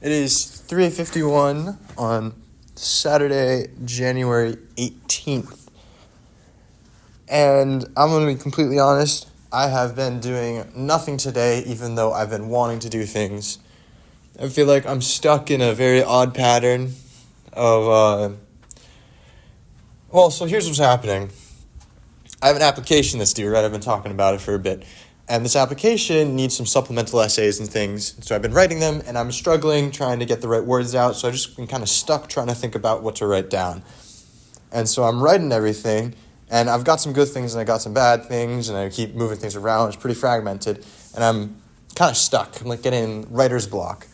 It is 3:51 on Saturday, January 18th. And I'm going to be completely honest, I have been doing nothing today, even though I've been wanting to do things. I feel like I'm stuck in a very odd pattern of, so here's what's happening. I have an application that's due, right? I've been talking about it for a bit. And this application needs some supplemental essays and things. So I've been writing them, and I'm struggling trying to get the right words out. So I've just been kind of stuck trying to think about what to write down. And so I'm writing everything, and I've got some good things and I got some bad things, and I keep moving things around. It's pretty fragmented, and I'm kind of stuck. I'm like getting writer's block.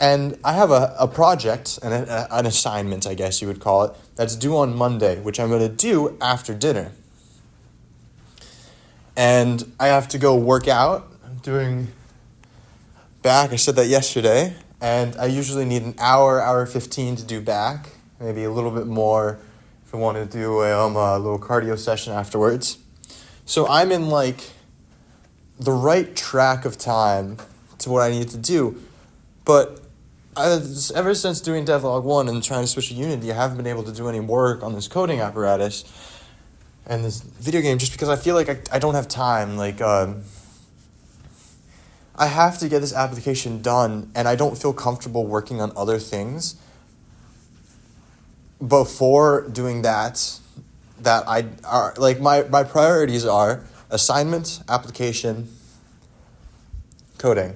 And I have a project, an assignment, I guess you would call it, that's due on Monday, which I'm going to do after dinner. And I have to go work out. I'm doing back. I said that yesterday. And I usually need an hour 15 to do back. Maybe a little bit more if I want to do a little cardio session afterwards. So I'm in the right track of time to what I need to do. But ever since doing Devlog 1 and trying to switch to Unity, I haven't been able to do any work on this coding apparatus and this video game just because I feel like I don't have time. I have to get this application done, and I don't feel comfortable working on other things before doing that my priorities are assignment, application, coding.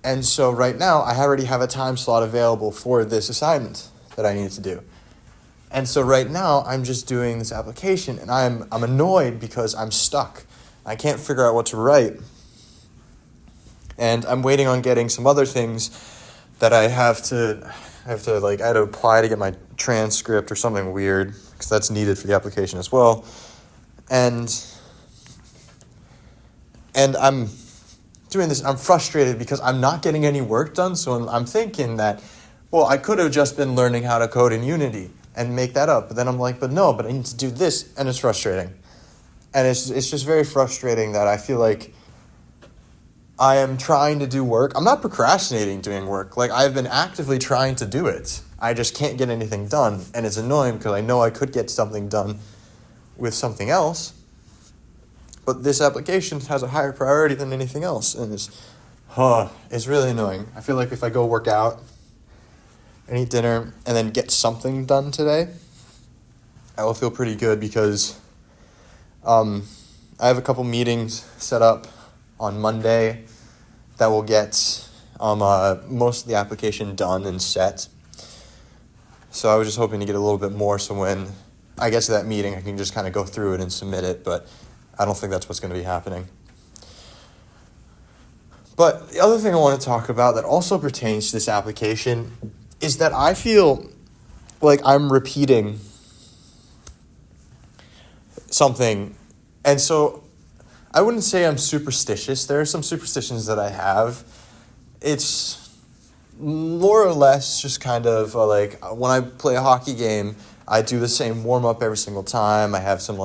And so right now I already have a time slot available for this assignment that I need to do. And so right now, I'm just doing this application, and I'm annoyed because I'm stuck. I can't figure out what to write. And I'm waiting on getting some other things that I had to apply to get my transcript or something weird, because that's needed for the application as well. And I'm doing this, I'm frustrated because I'm not getting any work done, so I'm thinking that, I could have just been learning how to code in Unity and make that up. But then I'm like, but I need to do this, and it's frustrating. And it's just very frustrating that I feel like I am trying to do work. I'm not procrastinating doing work. I've been actively trying to do it. I just can't get anything done, and it's annoying because I know I could get something done with something else. But this application has a higher priority than anything else, and it's really annoying. I feel like if I go work out and eat dinner and then get something done today, I will feel pretty good because I have a couple meetings set up on Monday that will get most of the application done and set. So I was just hoping to get a little bit more, so when I get to that meeting I can just kind of go through it and submit it, but I don't think that's what's going to be happening. But the other thing I want to talk about that also pertains to this application is that I feel like I'm repeating something. And so I wouldn't say I'm superstitious. There are some superstitions that I have. It's more or less just kind of when I play a hockey game, I do the same warm-up every single time. I have some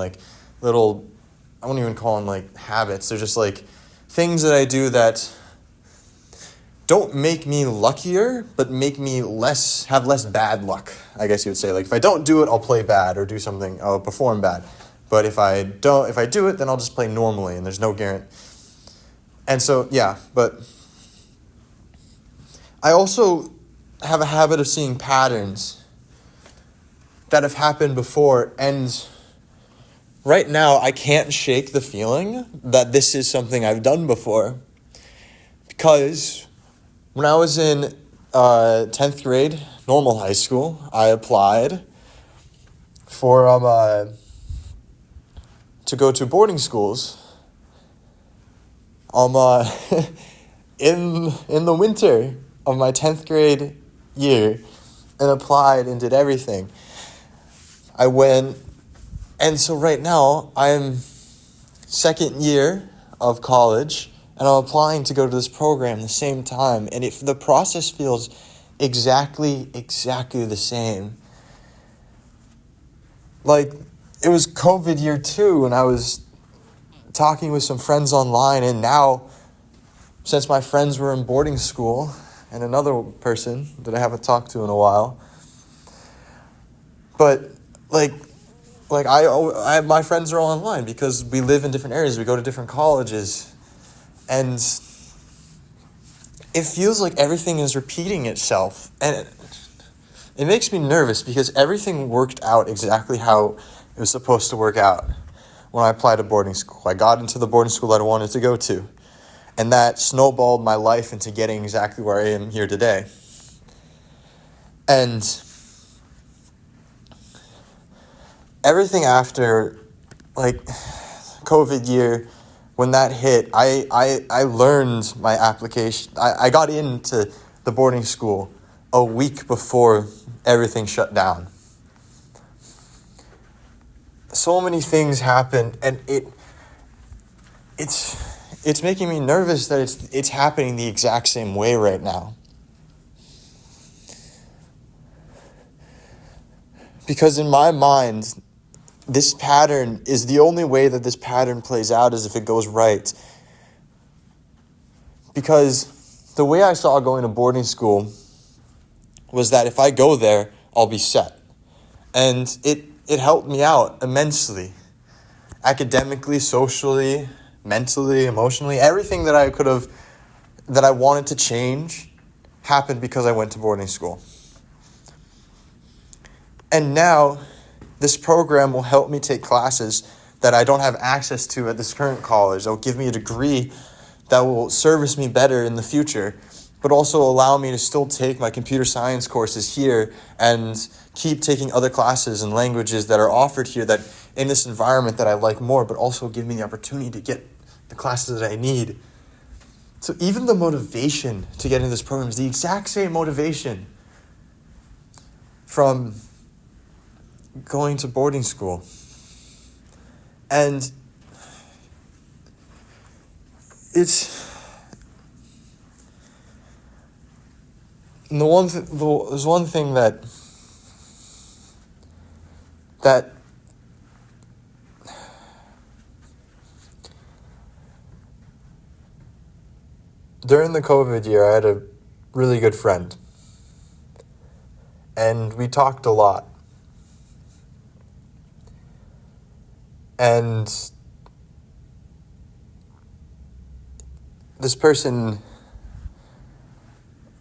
little, I won't even call them habits. They're just things that I do that don't make me luckier, but make me have less bad luck, I guess you would say. If I don't do it, I'll play bad, or do something, I'll perform bad. But if I do it, then I'll just play normally, and there's no guarantee. And so, yeah, but I also have a habit of seeing patterns that have happened before, and right now I can't shake the feeling that this is something I've done before. Because when I was in 10th grade, normal high school, I applied for to go to boarding schools in the winter of my 10th grade year, and applied and did everything. I went, and so right now I'm second year of college, and I'm applying to go to this program the same time, and the process feels exactly the same. It was COVID year 2, and I was talking with some friends online, and now, since my friends were in boarding school, and another person that I haven't talked to in a while. But like my friends are all online because we live in different areas. We go to different colleges, and it feels like everything is repeating itself, and it makes me nervous because everything worked out exactly how it was supposed to work out when I applied to boarding school. I got into the boarding school I wanted to go to, and that snowballed my life into getting exactly where I am here today. And everything after, like, COVID year, when that hit, I learned my application. I got into the boarding school a week before everything shut down. So many things happened, and it's making me nervous that it's happening the exact same way right now. Because in my mind, this pattern is the only way that this pattern plays out is if it goes right. Because the way I saw going to boarding school was that if I go there, I'll be set. And it helped me out immensely. Academically, socially, mentally, emotionally, everything that I wanted to change happened because I went to boarding school. And now, this program will help me take classes that I don't have access to at this current college. It'll give me a degree that will service me better in the future, but also allow me to still take my computer science courses here and keep taking other classes and languages that are offered here that in this environment that I like more, but also give me the opportunity to get the classes that I need. So even the motivation to get into this program is the exact same motivation from going to boarding school. And there's one thing that during the COVID year, I had a really good friend, and we talked a lot. And this person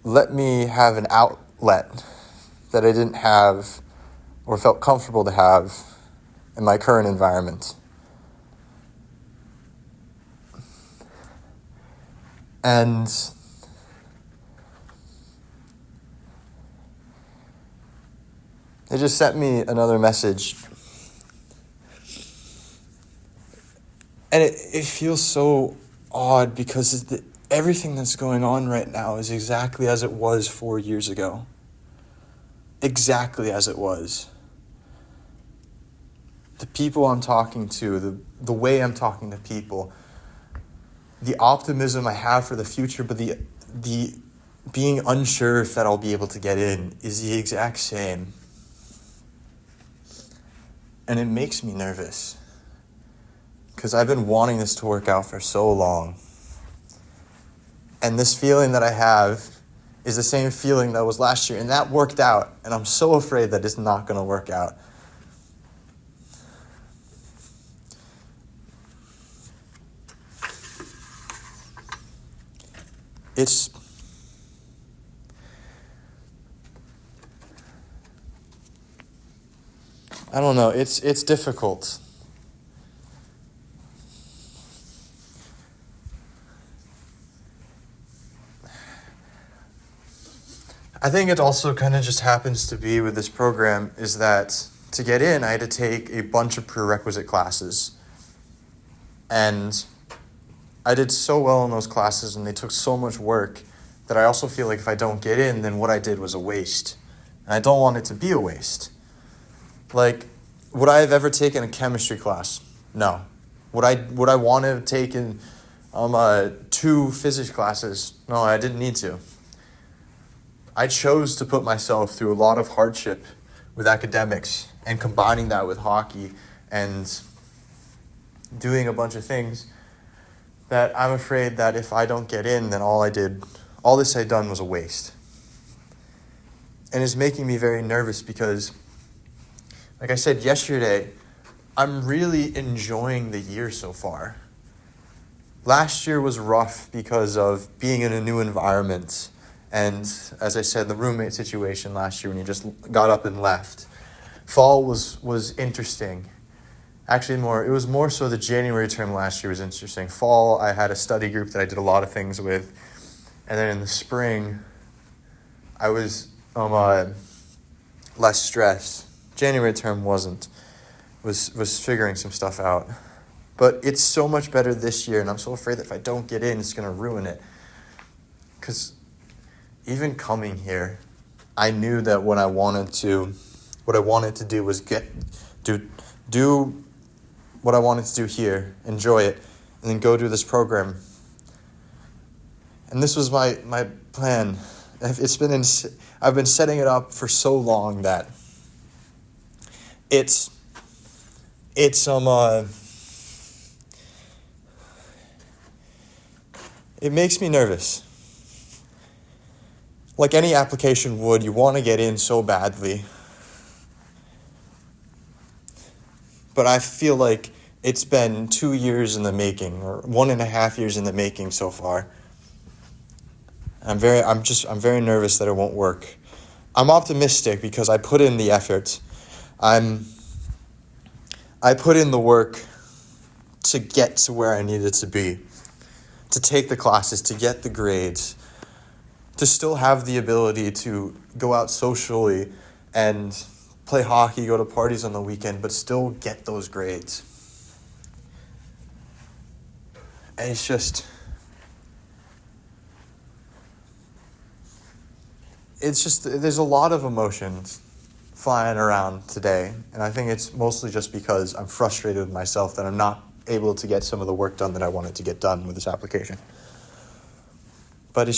let me have an outlet that I didn't have or felt comfortable to have in my current environment. And they just sent me another message. And it feels so odd because everything that's going on right now is exactly as it was 4 years ago. Exactly as it was. The people I'm talking to, the way I'm talking to people, the optimism I have for the future, but the being unsure if that I'll be able to get in is the exact same. And it makes me nervous. Because I've been wanting this to work out for so long. And this feeling that I have is the same feeling that was last year. And that worked out. And I'm so afraid that it's not going to work out. I don't know. It's difficult. I think it also kind of just happens to be with this program is that to get in, I had to take a bunch of prerequisite classes. And I did so well in those classes and they took so much work that I also feel like if I don't get in, then what I did was a waste. And I don't want it to be a waste. Like, would I have ever taken a chemistry class? No. Would I want to have taken 2 physics classes? No, I didn't need to. I chose to put myself through a lot of hardship with academics and combining that with hockey and doing a bunch of things that I'm afraid that if I don't get in, then all I did all this I'd done was a waste. And it's making me very nervous because, like I said yesterday, I'm really enjoying the year so far. Last year was rough because of being in a new environment. And as I said, the roommate situation last year when you just got up and left. Fall was interesting. Actually, it was more so the January term last year was interesting. Fall, I had a study group that I did a lot of things with. And then in the spring, I was less stressed. January term wasn't. Was figuring some stuff out. But it's so much better this year, and I'm so afraid that if I don't get in, it's going to ruin it. Because even coming here, I knew that what I wanted to do was do what I wanted to do here, enjoy it, and then go do this program. And this was my plan. I've been setting it up for so long that it makes me nervous. Like any application would, you want to get in so badly. But I feel like it's been 2 years in the making, or 1.5 years in the making so far. I'm very nervous that it won't work. I'm optimistic because I put in the effort. I put in the work to get to where I needed to be, to take the classes, to get the grades, to still have the ability to go out socially and play hockey, go to parties on the weekend, but still get those grades. And it's just there's a lot of emotions flying around today, and I think it's mostly just because I'm frustrated with myself that I'm not able to get some of the work done that I wanted to get done with this application. But it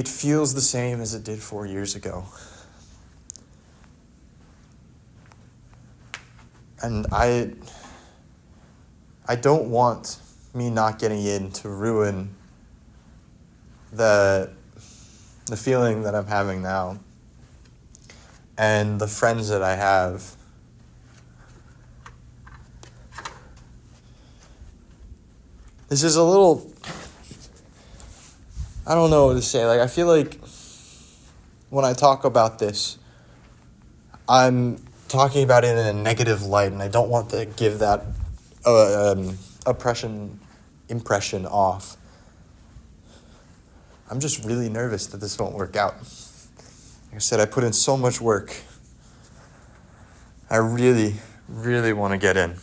feels the same as it did 4 years ago. And I don't want me not getting in to ruin the feeling that I'm having now and the friends that I have. This is a little, I don't know what to say. Like, I feel like when I talk about this, I'm talking about it in a negative light, and I don't want to give that impression off. I'm just really nervous that this won't work out. Like I said, I put in so much work. I really, really want to get in.